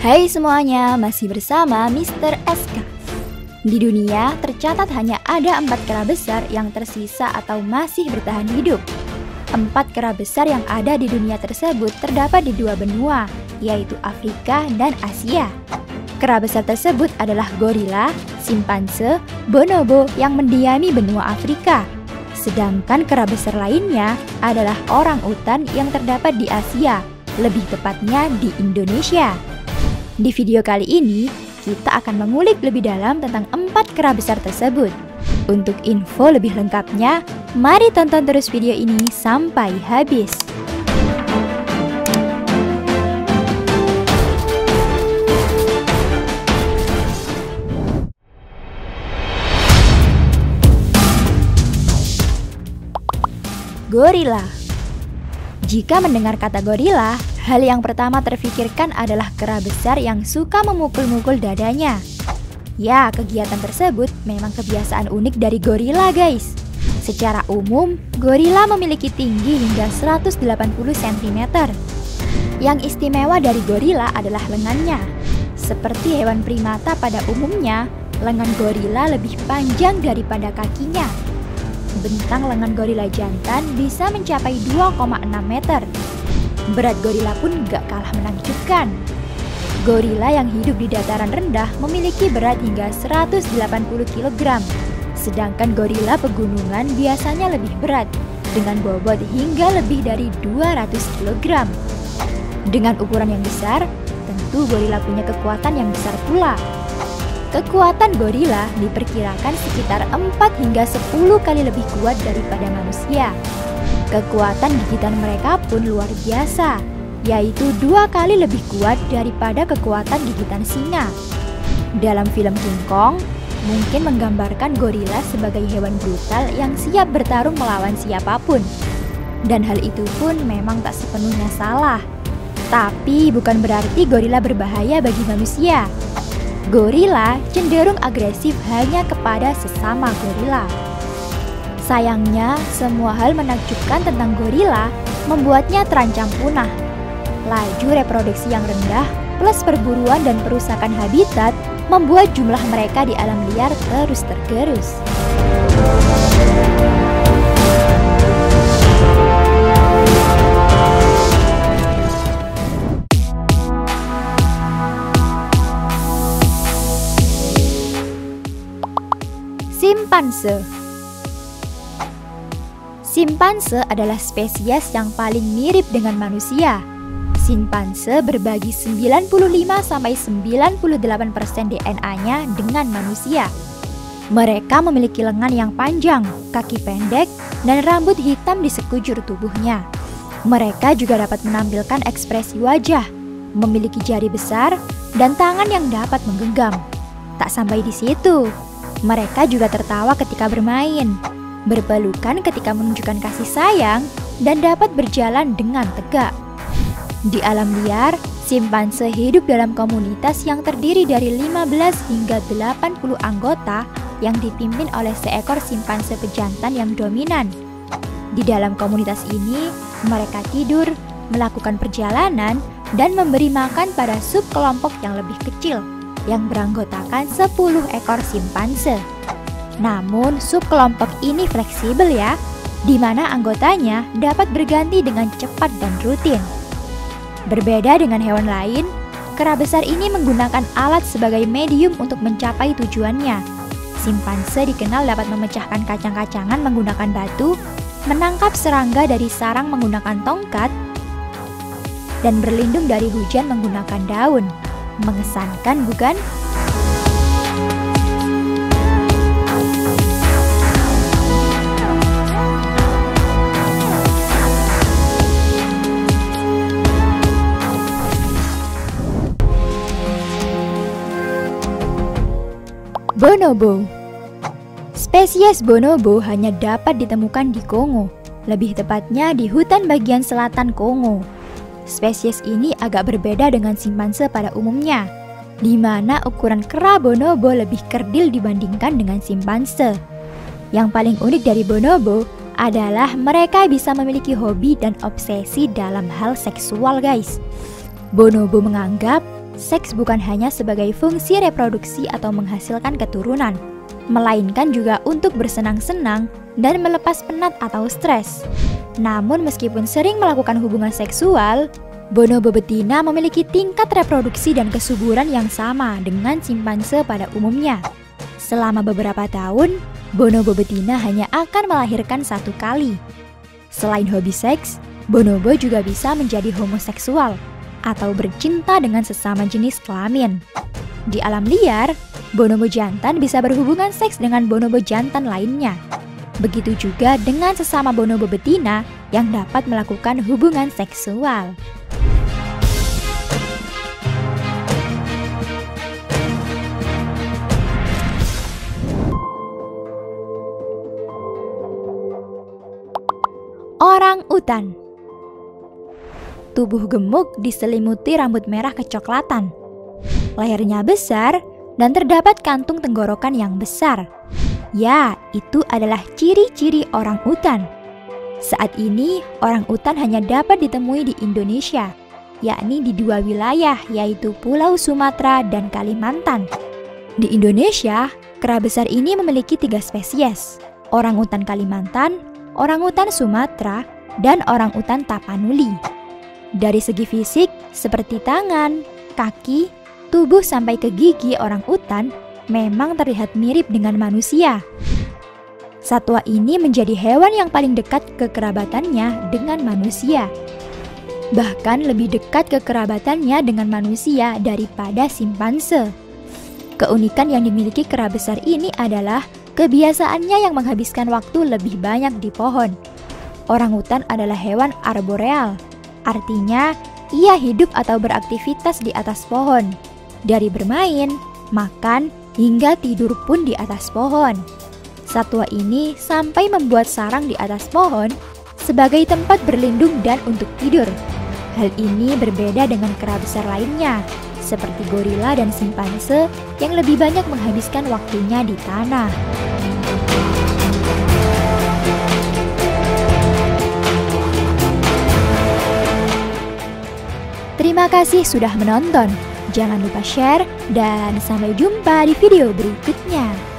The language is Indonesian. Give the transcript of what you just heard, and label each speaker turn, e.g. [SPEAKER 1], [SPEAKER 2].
[SPEAKER 1] Hai semuanya, masih bersama Mr. SK. Di dunia tercatat hanya ada 4 kera besar yang tersisa atau masih bertahan hidup. 4 kera besar yang ada di dunia tersebut terdapat di 2 benua, yaitu Afrika dan Asia. Kera besar tersebut adalah gorila, simpanse, bonobo yang mendiami benua Afrika. Sedangkan kera besar lainnya adalah orang utan yang terdapat di Asia, lebih tepatnya di Indonesia. Di video kali ini, kita akan mengulik lebih dalam tentang 4 kera besar tersebut. Untuk info lebih lengkapnya, mari tonton terus video ini sampai habis. Gorila. Jika mendengar kata gorila, hal yang pertama terfikirkan adalah kera besar yang suka memukul-mukul dadanya. Ya, kegiatan tersebut memang kebiasaan unik dari gorila, guys. Secara umum, gorila memiliki tinggi hingga 180 cm. Yang istimewa dari gorila adalah lengannya. Seperti hewan primata pada umumnya, lengan gorila lebih panjang daripada kakinya. Bentang lengan gorila jantan bisa mencapai 2,6 meter. Berat gorila pun gak kalah menakjubkan. Gorila yang hidup di dataran rendah memiliki berat hingga 180 kg. Sedangkan gorila pegunungan biasanya lebih berat, dengan bobot hingga lebih dari 200 kg. Dengan ukuran yang besar, tentu gorila punya kekuatan yang besar pula. Kekuatan gorila diperkirakan sekitar 4 hingga 10 kali lebih kuat daripada manusia. Kekuatan gigitan mereka pun luar biasa, yaitu 2 kali lebih kuat daripada kekuatan gigitan singa. Dalam film King Kong, mungkin menggambarkan gorila sebagai hewan brutal yang siap bertarung melawan siapapun. Dan hal itu pun memang tak sepenuhnya salah. Tapi bukan berarti gorila berbahaya bagi manusia. Gorila cenderung agresif hanya kepada sesama gorila. Sayangnya, semua hal menakjubkan tentang gorila membuatnya terancam punah. Laju reproduksi yang rendah plus perburuan dan perusakan habitat membuat jumlah mereka di alam liar terus tergerus. Simpanse. Simpanse adalah spesies yang paling mirip dengan manusia. Simpanse berbagi 95–98% DNA-nya dengan manusia. Mereka memiliki lengan yang panjang, kaki pendek, dan rambut hitam di sekujur tubuhnya. Mereka juga dapat menampilkan ekspresi wajah, memiliki jari besar, dan tangan yang dapat menggenggam. Tak sampai di situ, mereka juga tertawa ketika bermain, berpelukan ketika menunjukkan kasih sayang, dan dapat berjalan dengan tegak. Di alam liar, simpanse hidup dalam komunitas yang terdiri dari 15 hingga 80 anggota yang dipimpin oleh seekor simpanse pejantan yang dominan. Di dalam komunitas ini, mereka tidur, melakukan perjalanan, dan memberi makan pada subkelompok yang lebih kecil, yang beranggotakan 10 ekor simpanse. Namun subkelompok ini fleksibel ya, di mana anggotanya dapat berganti dengan cepat dan rutin. Berbeda dengan hewan lain, kera besar ini menggunakan alat sebagai medium untuk mencapai tujuannya. Simpanse dikenal dapat memecahkan kacang-kacangan menggunakan batu, menangkap serangga dari sarang menggunakan tongkat, dan berlindung dari hujan menggunakan daun. Mengesankan, bukan? Bonobo. Spesies bonobo hanya dapat ditemukan di Kongo, lebih tepatnya di hutan bagian selatan Kongo. Spesies ini agak berbeda dengan simpanse pada umumnya, di mana ukuran kera bonobo lebih kerdil dibandingkan dengan simpanse. Yang paling unik dari bonobo adalah mereka bisa memiliki hobi dan obsesi dalam hal seksual, guys. Bonobo menganggap seks bukan hanya sebagai fungsi reproduksi atau menghasilkan keturunan, melainkan juga untuk bersenang-senang dan melepas penat atau stres. Namun meskipun sering melakukan hubungan seksual, bonobo betina memiliki tingkat reproduksi dan kesuburan yang sama dengan simpanse pada umumnya. Selama beberapa tahun, bonobo betina hanya akan melahirkan 1 kali. Selain hobi seks, bonobo juga bisa menjadi homoseksual atau bercinta dengan sesama jenis kelamin. Di alam liar, bonobo jantan bisa berhubungan seks dengan bonobo jantan lainnya. Begitu juga dengan sesama bonobo betina yang dapat melakukan hubungan seksual. Orang utan. Tubuh gemuk diselimuti rambut merah kecoklatan. Lehernya besar dan terdapat kantung tenggorokan yang besar. Ya, itu adalah ciri-ciri orang utan. Saat ini, orang utan hanya dapat ditemui di Indonesia, yakni di 2 wilayah, yaitu Pulau Sumatera dan Kalimantan. Di Indonesia, kera besar ini memiliki 3 spesies: orang utan Kalimantan, orang utan Sumatera, dan orang utan Tapanuli. Dari segi fisik, seperti tangan, kaki, tubuh sampai ke gigi orang utan memang terlihat mirip dengan manusia. Satwa ini menjadi hewan yang paling dekat kekerabatannya dengan manusia. Bahkan lebih dekat kekerabatannya dengan manusia daripada simpanse. Keunikan yang dimiliki kera besar ini adalah kebiasaannya yang menghabiskan waktu lebih banyak di pohon. Orangutan adalah hewan arboreal, artinya ia hidup atau beraktivitas di atas pohon, dari bermain, makan, hingga tidur pun di atas pohon. Satwa ini sampai membuat sarang di atas pohon sebagai tempat berlindung dan untuk tidur. Hal ini berbeda dengan kera besar lainnya, seperti gorila dan simpanse yang lebih banyak menghabiskan waktunya di tanah. Terima kasih sudah menonton. Jangan lupa share dan sampai jumpa di video berikutnya.